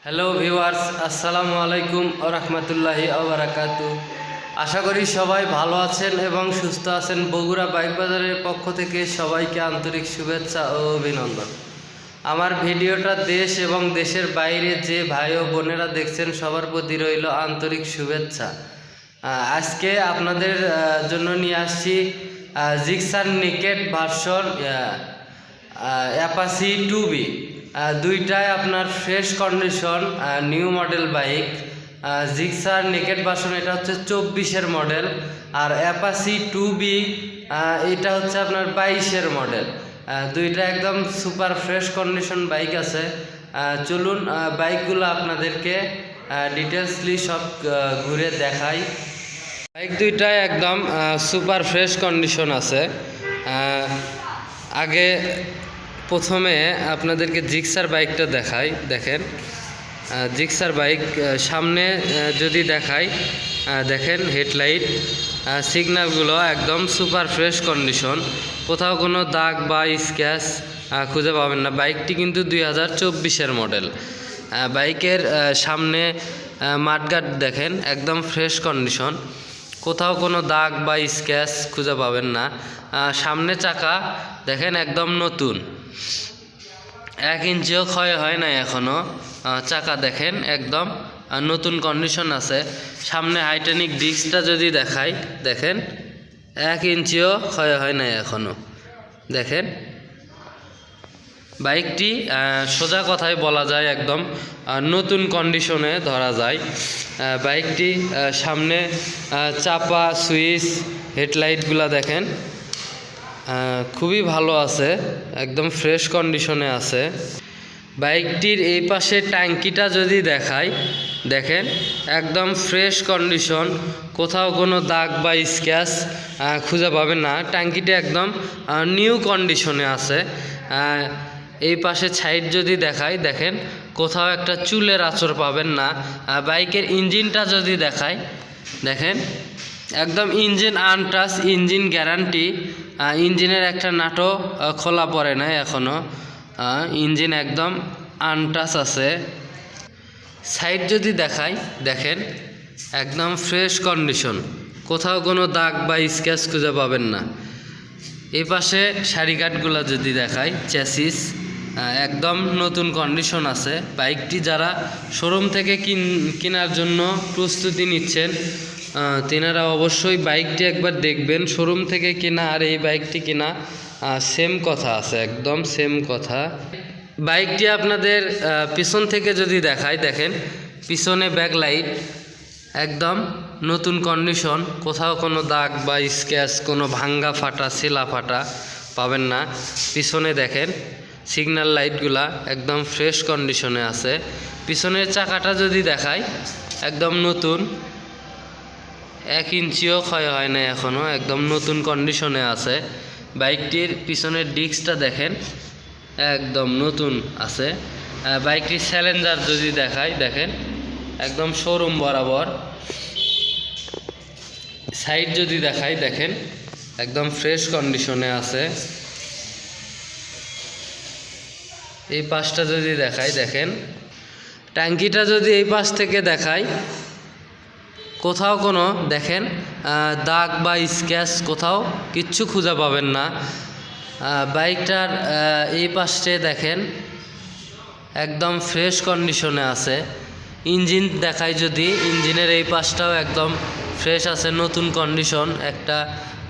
Hello viewers, আসসালামু আলাইকুম ওয়া রাহমাতুল্লাহি ওয়া বারাকাতুহু। আশা করি সবাই ভালো আছেন এবং সুস্থ আছেন। বগুড়া বাইক বাজারের পক্ষ থেকে সবাইকে আন্তরিক শুভেচ্ছা ও অভিনন্দন। আমার ভিডিওটা দেশ এবং দেশের বাইরে যে ভাই ও বোনেরা দেখছেন সবার প্রতি রইল আন্তরিক শুভেচ্ছা। আজকে আপনাদের জন্য নিয়ে আসছি Gixxer naked version Apache 2B। দুইটাই আপনার fresh condition new model bike. Gixxer naked version এটা হচ্ছে 24-এর মডেল, আর অ্যাপাচি 2B এটা হচ্ছে আপনার 22-এর মডেল। দুইটা একদম সুপার ফ্রেশ কন্ডিশন বাইক আছে। চলুন বাইকগুলো আপনাদেরকে ডিটেলসলি সব ঘুরে দেখাই। বাইক দুইটাই একদম সুপার ফ্রেশ কন্ডিশন আছে। আগে প্রথমে আপনাদেরকে জিক্সার বাইকটা দেখাই। দেখেন জিক্সার বাইক সামনে যদি দেখাই, দেখেন হেডলাইট সিগন্যালগুলো একদম সুপার ফ্রেশ কন্ডিশন, কোথাও কোনো দাগ বা স্ক্র্যাচ খুঁজে পাবেন না। বাইকটি কিন্তু 2024-এর মডেল। বাইকের সামনে মাঠগার্ড দেখেন একদম ফ্রেশ কন্ডিশন, কোথাও কোনো দাগ বা স্ক্র্যাচ খুঁজে পাবেন না। সামনে চাকা দেখেন একদম নতুন, 1 ইঞ্চিও ক্ষয় হয় না এখনও। চাকা দেখেন একদম নতুন কন্ডিশন আছে। সামনে হাইড্রোলিক ডিস্কটা যদি দেখাই, দেখেন 1 ইঞ্চিও ক্ষয় হয় না এখনও। দেখেন বাইকটি সোজা কথায় বলা যায় একদম নতুন কন্ডিশনে ধরা যায়। বাইকটি সামনে চাপা সুইচ হেডলাইটগুলো দেখেন খুবই ভালো আছে, একদম ফ্রেশ কন্ডিশনে আছে। বাইকটির এই পাশে ট্যাঙ্কিটা যদি দেখাই, দেখেন একদম ফ্রেশ কন্ডিশন, কোথাও কোনো দাগ বা স্ক্র্যাচ খুঁজে পাবেন না। ট্যাঙ্কিটা একদম নিউ কন্ডিশনে আছে। এই পাশে সাইড যদি দেখাই, দেখেন কোথাও একটা চুলের আঁচড় পাবেন না। বাইকের ইঞ্জিনটা যদি দেখাই, দেখেন একদম ইঞ্জিন আনটাচ, ইঞ্জিন গ্যারান্টি। ইঞ্জিনের একটা নাটও খোলা পড়ে না এখনও, ইঞ্জিন একদম আনটাচ আছে। সাইড যদি দেখাই, দেখেন একদম ফ্রেশ কন্ডিশন, কোথাও কোনো দাগ বা স্ক্র্যাচ খুঁজে পাবেন না। এই পাশে সারিকাটগুলো যদি দেখাই, চ্যাসিস একদম নতুন কন্ডিশন আছে। বাইকটি যারা শোরুম থেকে কেনার জন্য প্রস্তুতি নিচ্ছেন, তেনারা অবশ্যই বাইকটি একবার দেখবেন। শোরুম থেকে কেনা আর এই বাইকটি কেনা সেম কথা আছে, একদম সেম কথা। বাইকটি আপনাদের পিছন থেকে যদি দেখাই, দেখেন পিছনে ব্যাকলাইট একদম নতুন কন্ডিশন, কোথাও কোনো দাগ বা স্ক্র্যাচ, কোনো ভাঙ্গা ফাটা ছেলা ফাটা পাবেন না। পিছনে দেখেন সিগন্যাল লাইটগুলা একদম ফ্রেশ কন্ডিশনে আছে। পিছনের চাকাটা যদি দেখাই, একদম নতুন, 1 ইঞ্চিও ক্ষয় হয় না এখনও, একদম নতুন কন্ডিশনে আছে। বাইকটির পিছনের ডিস্কটা দেখেন একদম নতুন আছে। বাইকটির স্যালেঞ্জার যদি দেখাই, দেখেন একদম শোরুম বরাবর। সাইড যদি দেখাই, দেখেন একদম ফ্রেশ কন্ডিশনে আছে। এই পাশটা যদি দেখাই, দেখেন ট্যাঙ্কিটা যদি এই পাশ থেকে দেখাই, কোথাও কোনো দেখেন দাগ বা স্ক্র্যাচ কোথাও কিচ্ছু খুঁজে পাবেন না। বাইকটার এই পাশে দেখেন একদম ফ্রেশ কন্ডিশনে আছে। ইঞ্জিন দেখাই যদি, ইঞ্জিনের এই পাশটাও একদম ফ্রেশ আছে, নতুন কন্ডিশন, একটা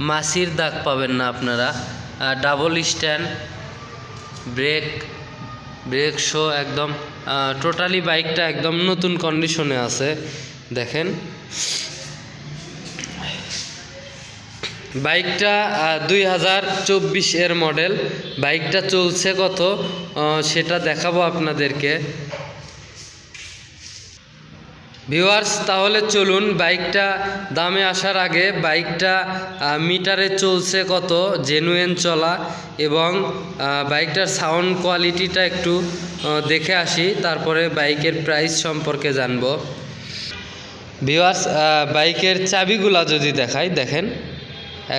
মাছির দাগ পাবেন না আপনারা। ডাবল স্ট্যান্ড, ব্রেক শো একদম টোটালি বাইকটা একদম নতুন কন্ডিশনে আছে। দেখেন বাইকটা 2024-এর মডেল। বাইকটা চলছে কত সেটা দেখাবো আপনাদেরকে। ভিউয়ার্স, তাহলে চলুন বাইকটা দামে আসার আগে বাইকটা মিটারে চলছে কত, জেনুইন চলা, এবং বাইকটার সাউন্ড কোয়ালিটিটা একটু দেখে আসি, তারপরে বাইকের প্রাইস সম্পর্কে জানবো। ভিউয়ার্স, বাইকের চাবিগুলা যদি দেখাই, দেখেন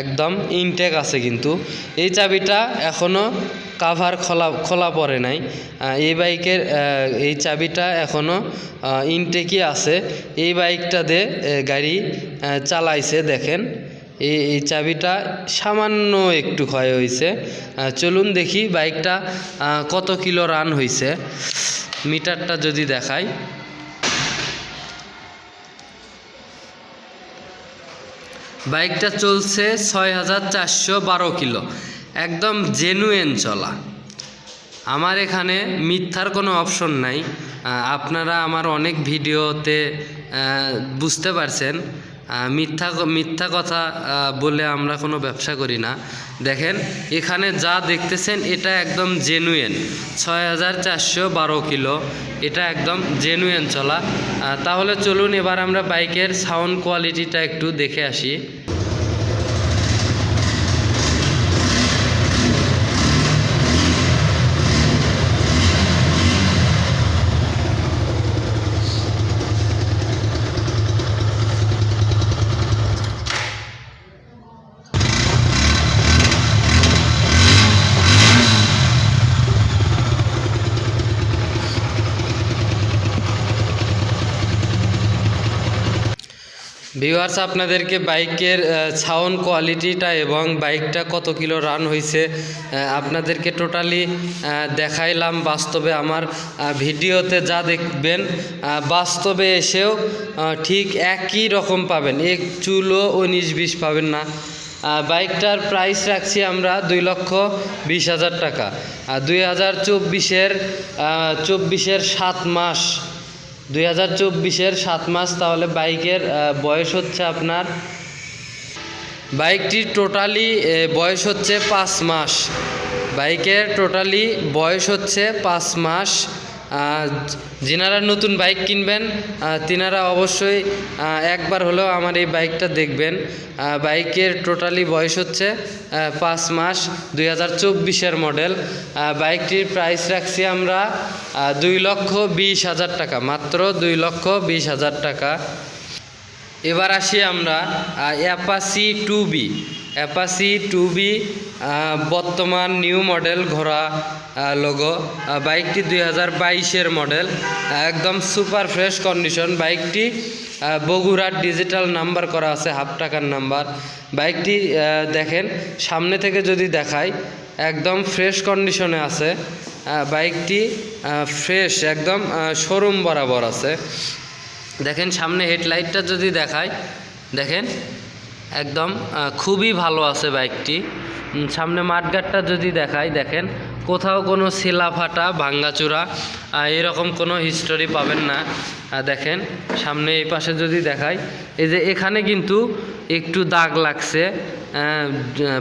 একদম ইনটেক আছে, কিন্তু এই চাবিটা এখনও কাভার খোলা পড়ে নাই। এই বাইকের এই চাবিটা এখনও ইনটেকই আছে। এই বাইকটা দিয়ে গাড়ি চালাইছে, দেখেন এই চাবিটা সামান্য একটু ক্ষয় হয়েছে। চলুন দেখি বাইকটা কত কিলো রান হয়েছে, মিটারটা যদি দেখাই। বাইকটা চলছে 6412 কিলো, একদম জেনুইন চলা। আমার এখানে মিথ্যার কোনো অপশন নাই। আপনারা আমার অনেক ভিডিওতে বুঝতে পারছেন মিথ্যা কথা বলে আমরা কোনো ব্যবসা করি না। দেখেন এখানে যা দেখতেছেন এটা একদম জেনুইন 6412 কিলো, এটা একদম জেনুইন চলা। তাহলে চলুন এবার আমরা বাইকের সাউন্ড কোয়ালিটিটা একটু দেখে আসি। ভিউয়ার্স, আপনাদেরকে বাইকের সাউন্ড কোয়ালিটিটা এবং বাইকটা কত কিলো রান হয়েছে আপনাদেরকে টোটালি দেখাইলাম। বাস্তবে আমার ভিডিওতে যা দেখবেন বাস্তবে এসেও ঠিক একই রকম পাবেন, এক চুলও 19-20 পাবেন না। বাইকটার প্রাইস রাখছি আমরা 2,20,000 টাকা। 2024-এর 7 মাস, 2024-এর 7 মাস। তাহলে বাইকের বয়স হচ্ছে আপনার, বাইকটির টোটালি বয়স হচ্ছে 5 মাস। বাইকের টোটালি বয়স হচ্ছে 5 মাস। যিনারা নতুন বাইক কিনবেন তিনারা অবশ্যই একবার হলেও আমার এই বাইকটা দেখবেন। বাইকের টোটালি বয়স হচ্ছে 5 মাস, 2024-এর মডেল। বাইকটির প্রাইস রাখছি আমরা 2,20,000 টাকা, মাত্র 2,20,000 টাকা। এবার আসি আমরা অ্যাপাচি 2B বর্তমান নিউ মডেল, ঘোড়া লোগো। বাইকটি 2022-এর মডেল, একদম সুপার ফ্রেশ কন্ডিশন। বাইকটি বগুড়ার ডিজিটাল নাম্বার করা আছে, হাফ টাকার নাম্বার। বাইকটি দেখেন সামনে থেকে যদি দেখাই একদম ফ্রেশ কন্ডিশনে আছে। বাইকটি ফ্রেশ একদম শোরুম বরাবর আছে। দেখেন সামনে হেডলাইটটা যদি দেখাই, দেখেন একদম খুবই ভালো আছে বাইকটি। সামনে মাঠগাটটা যদি দেখাই, দেখেন কোথাও কোনো শিলা ফাটা ভাঙ্গাচূড়া এরকম কোনো হিস্টোরি পাবেন না। দেখেন সামনে এই পাশে যদি দেখাই, এই যে এখানে কিন্তু একটু দাগ লাগছে।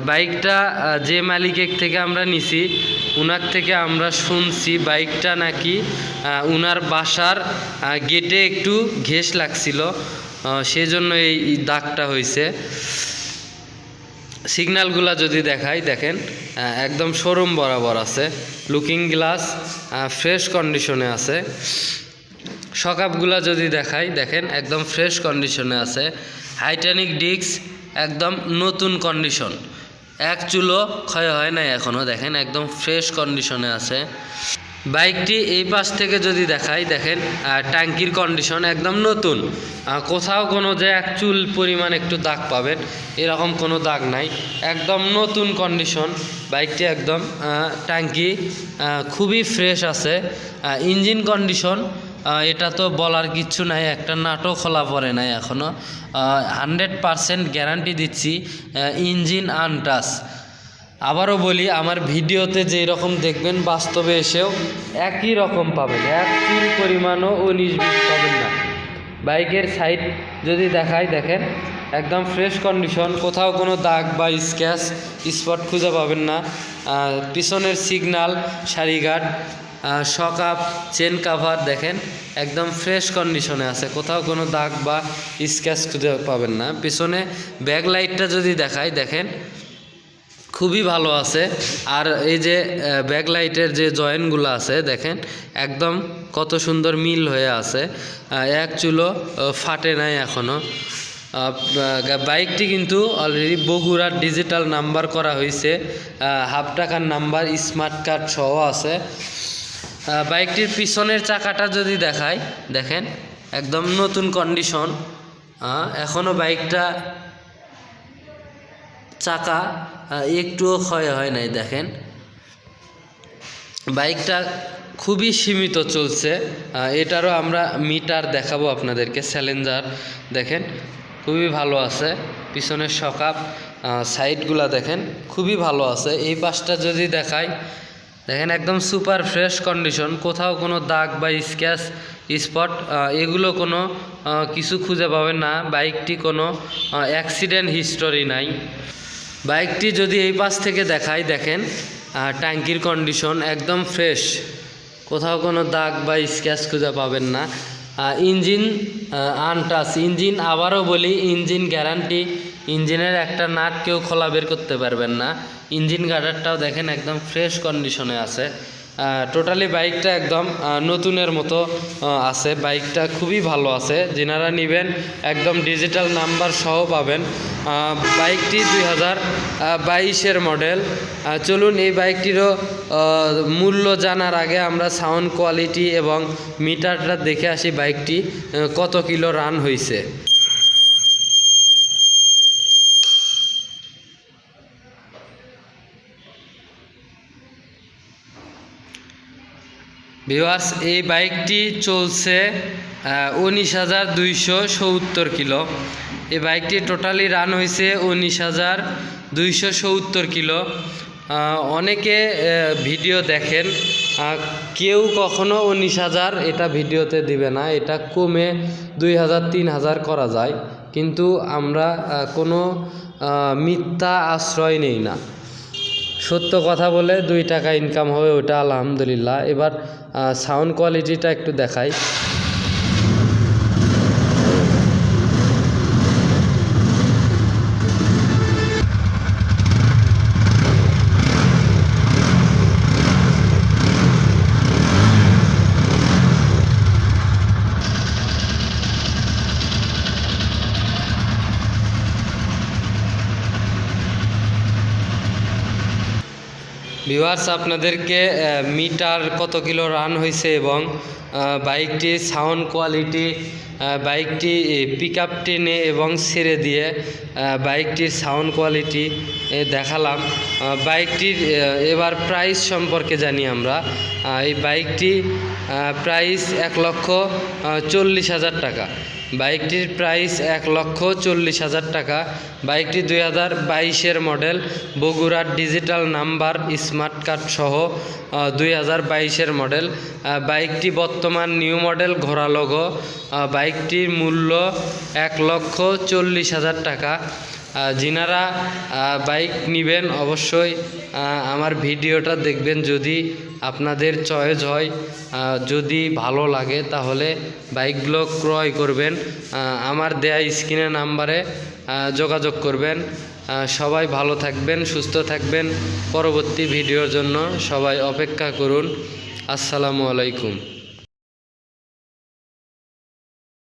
বাইকটা যে মালিকের থেকে আমরা নিছি উনার থেকে আমরা শুনছি বাইকটা নাকি উনার বাসার গেটে একটু ঘেঁষ লাগছিল, সেজন্য এই দাগটা হয়েছে। সিগন্যালগুলা যদি দেখাই, দেখেন একদম শোরুম বরাবর আছে। লুকিং গ্লাস ফ্রেশ কন্ডিশনে আছে। শকআপগুলা যদি দেখাই, দেখেন একদম ফ্রেশ কন্ডিশনে আছে। হাইড্রোলিক ডিস্ক একদম নতুন কন্ডিশন, এক চুলো ক্ষয় হয় নাই এখনও, দেখেন একদম ফ্রেশ কন্ডিশনে আছে। বাইকটি এই পাশ থেকে যদি দেখাই, দেখেন ট্যাঙ্কির কন্ডিশন একদম নতুন, কোথাও কোনো যে এক চুল পরিমাণ একটু দাগ পাবেন এরকম কোনো দাগ নাই, একদম নতুন কন্ডিশন। বাইকটি একদম ট্যাঙ্কি খুবই ফ্রেশ আছে। ইঞ্জিন কন্ডিশন এটা তো বলার কিচ্ছু নাই, একটা নাটও খোলা পড়ে নাই এখনও। 100% গ্যারান্টি দিচ্ছি, ইঞ্জিন আনটাচ। আবারও বলি, আমার ভিডিওতে যেই রকম দেখবেন বাস্তবে এসেও একই রকম পাবেন, এক চুল পরিমাণও 19-20 পাবেন না। বাইকের সাইড যদি দেখাই, দেখেন একদম ফ্রেশ কন্ডিশন, কোথাও কোনো দাগ বা স্ক্র্যাচ স্পট খুঁজে পাবেন না। পিছনের সিগন্যাল, সারিঘাট, শকআপ, চেন কাভার দেখেন একদম ফ্রেশ কন্ডিশনে আছে, কোথাও কোনো দাগ বা স্ক্র্যাচ খুঁজে পাবেন না। পিছনে ব্যাক লাইটটা যদি দেখাই, দেখেন খুবই ভালো আছে। আর এই যে ব্যাক লাইটের যে জয়েন্টগুলো আছে, দেখেন একদম কত সুন্দর মিল হয়ে আছে, এক চুলো ফাটে নাই এখনও। বাইকটি কিন্তু অলরেডি বগুড়ার ডিজিটাল নাম্বার করা হয়েছে, হাফ টাকার নাম্বার, স্মার্ট কার্ড সহ আছে। বাইকটির পিছনের চাকাটা যদি দেখাই, দেখেন একদম নতুন কন্ডিশন, এখনও বাইকটা চাকা একটুও ক্ষয় হয় নাই। দেখেন বাইকটা খুবই সীমিত চলছে। এটারও আমরা মিটার দেখাবো আপনাদেরকে। চ্যালেঞ্জার দেখেন খুবই ভালো আছে, পিছনের শকাপ সাইডগুলা দেখেন খুবই ভালো আছে। এই পাশটা যদি দেখাই, দেখেন একদম সুপার ফ্রেশ কন্ডিশন, কোথাও কোনো দাগ বা স্ক্র্যাচ স্পট এগুলো কোনো কিছু খুঁজে পাবেন না। বাইকটি কোনো অ্যাক্সিডেন্ট হিস্টোরি নাই। বাইকটি যদি এই পাশ থেকে দেখাই, দেখেন ট্যাঙ্কির কন্ডিশন একদম ফ্রেশ, কোথাও কোনো দাগ বা স্ক্র্যাচ খুঁজে পাবেন না। ইঞ্জিন আনটাচ, ইঞ্জিন আবারও বলি ইঞ্জিন গ্যারান্টি, ইঞ্জিনের একটা নাট কেউ খোলা বের করতে পারবেন না। ইঞ্জিন গার্ডারটাও দেখেন একদম ফ্রেশ কন্ডিশনে আছে। টোটালি বাইকটা একদম নতুনের মতো আছে। বাইকটা খুবই ভালো আছে, যেনারা নেবেন একদম ডিজিটাল নাম্বার সহ পাবেন। বাইকটি 2022-এর মডেল। চলুন এই বাইকটিরও মূল্য জানার আগে আমরা সাউন্ড কোয়ালিটি এবং মিটারটা দেখে আসি বাইকটি কত কিলো রান হয়েছে। ভিউয়ার্স, এই বাইকটি চলছে 19,270 কিলো। এই বাইকটি টোটালি রান হয়েছে 19,270 কিলো। অনেকে ভিডিও দেখেন, কেউ কখনো 19,000 এটা ভিডিওতে দিবে না, এটা কমে 2,000 3,000 করা যায়, কিন্তু আমরা কোনো মিথ্যা আশ্রয় নেই না। সত্য কথা বলে 2 টাকা ইনকাম হবে, ওটা আলহামদুলিল্লাহ। এবার সাউন্ড কোয়ালিটিটা একটু দেখাই। ভিউয়ার্স, আপনাদেরকে মিটার কত কিলো রান হয়েছে এবং বাইকটির সাউন্ড কোয়ালিটি, বাইকটি পিক আপ টেনে এবং ছেড়ে দিয়ে বাইকটির সাউন্ড কোয়ালিটি দেখালাম। বাইকটির এবার প্রাইস সম্পর্কে জানি আমরা। এই বাইকটি প্রাইস 1,40,000 টাকা। বাইকটির প্রাইস 1,40,000 টাকা। বাইকটি 2022-এর মডেল, বগুড়ার ডিজিটাল নাম্বার, স্মার্ট কার্ড সহ 2022-এর মডেল। বাইকটি বর্তমান নিউ মডেল, ঘোড়া লোগো। বাইকটির মূল্য 1,40,000 টাকা। যিনারা বাইক নেবেন অবশ্যই আমার ভিডিওটা দেখবেন, যদি আপনাদের চয়েস হয়, যদি ভালো লাগে তাহলে বাইকগুলো ক্রয় করবেন। আমার দেয়া স্ক্রিনের নাম্বারে যোগাযোগ করবেন। সবাই ভালো থাকবেন, সুস্থ থাকবেন। পরবর্তী ভিডিওর জন্য সবাই অপেক্ষা করুন। আসসালামু আলাইকুম।